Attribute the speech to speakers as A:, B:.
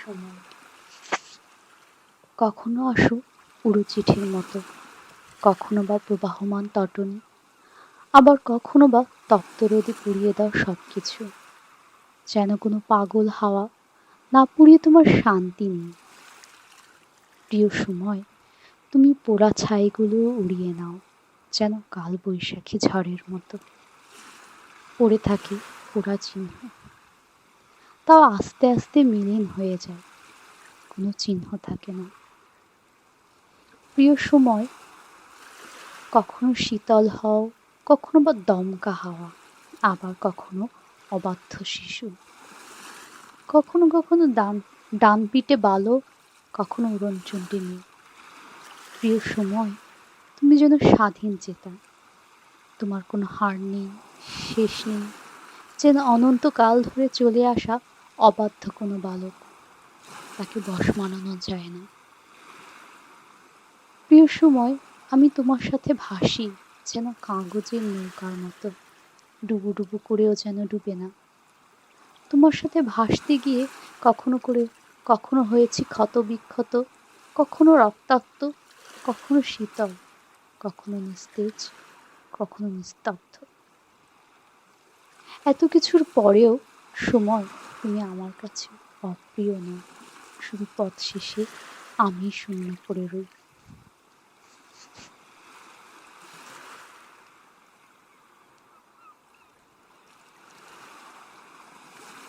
A: সময় কখনো আসো উড়ো চিঠির মতো, কখনো বা প্রবাহমান তটনী, আবার কখনো বা তপ্তরোদে পুড়িয়ে দাও সব কিছু। যেন কোনো পাগল হাওয়া না পুড়িয়ে তোমার শান্তি নেই। প্রিয় সময়, তুমি পোড়া ছাইগুলো উড়িয়ে নাও, যেন কাল বৈশাখী ঝড়ের মতো। পড়ে থাকে পোড়া চিহ্ন, তাও আস্তে আস্তে মিলিন হয়ে যায়, কোনো চিহ্ন থাকে না। প্রিয় সময়, কখনো শীতল হও, কখনো বা দমকা হাওয়া, আবার কখনো অবাধ্য শিশু। কখনো কখনো ডান পিঠে বালক, কখনো উড়নচণ্ডী মেয়ে। প্রিয় সময়, তুমি যেন স্বাধীন চেতা, তোমার কোনো হার নেই, শেষ নেই, যেন অনন্তকাল ধরে চলে আসা অবাধ্য কোনো বালক, তাকে বশ মানানো যায় না। প্রিয় সময়, আমি তোমার সাথে ভাসি যেন কাগজের নৌকার মতো, ডুবু ডুবু করেও যেন ডুবে না। তোমার সাথে ভাসতে গিয়ে কখনো হয়েছি ক্ষত বিক্ষত, কখনো রক্তাক্ত, কখনো শীতল, কখনো নিস্তেজ, কখনো নিস্তব্ধ। এত কিছুর পরেও সময়, তুমি আমার কাছে অপ্রিয় নও। শুধু পথ শেষে আমি শূন্য পড়ে রই।